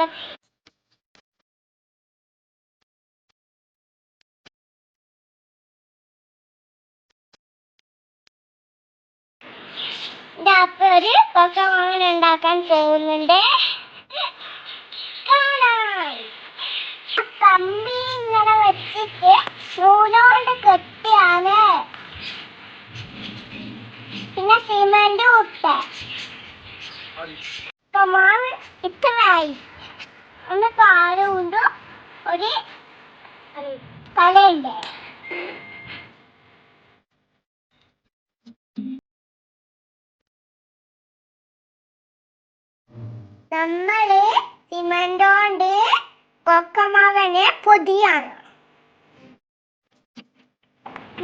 അവിടെ അപ്പൊ ഒരു കൊക്കമാവൻ ഉണ്ടാക്കാൻ പോകുന്നുണ്ട്. കമ്പി ഇങ്ങനെ വെച്ചിട്ട് നൂലോണ്ട് കെട്ടിയാണ്. പിന്നെ സിമന്റ് ഉപ്പ് മാവ് ഇത്രയായി. ഒന്ന് പാലുകൊണ്ട് ഒരു തലയുണ്ട്. നമ്മള് സിമന്റ് കൊണ്ട് കൊക്കമാവനെ പൊതിയാണ്.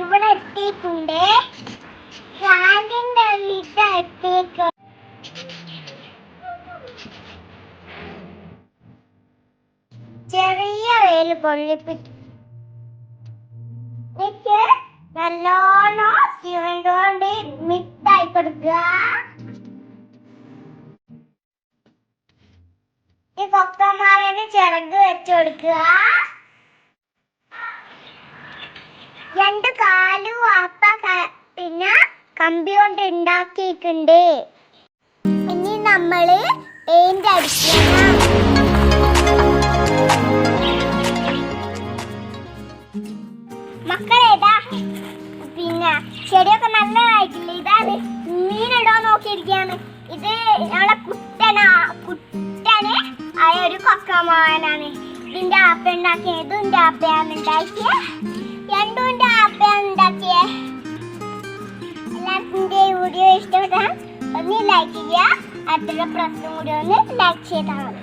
ഇവിടെ എത്തിയിട്ടുണ്ട്. ഫാനിന്റെ എത്തിയിട്ട് ചെറിയ വെയിൽ പൊള്ളിപ്പിച്ചു നല്ലോണം സിമന്റ് കൊണ്ട് മിക്സായി കൊടുക്കുക. ഈ കൊക്കമാവിന് ചിറക് വെച്ചു കൊടുക്കുക. രണ്ട് കാലും പിന്നെ കമ്പി കൊണ്ട് ഉണ്ടാക്കിയിട്ടുണ്ട്. ഇനി നമ്മള് പെയിന്റ് അടിക്കണം. മക്കളേതാ പിന്നെ ചെടിയൊക്കെ നല്ലതായിട്ടില്ല. ഇതാണ് മീനിടോ നോക്കിയിരിക്കുകയാണ്. ഇത് ഞങ്ങളെ കുട്ടന് ആയ ഒരു കൊക്കമാവനാണ്. ഇതിന്റെ ആപ്പ ഉണ്ടാക്കിയ ഇതിന്റെ ആപ്പയാണ് ഉണ്ടാക്കിയ. രണ്ടും ആപ്പയാണ് ഉണ്ടാക്കിയ. എല്ലാവർക്കും വീഡിയോ ഇഷ്ടപ്പെട്ടാൽ ഒന്ന് ലൈക്ക് ചെയ്യുക. അടുത്തുള്ള പ്രശ്നം കൂടി ഒന്ന് ലൈക്ക് ചെയ്താൽ മതി.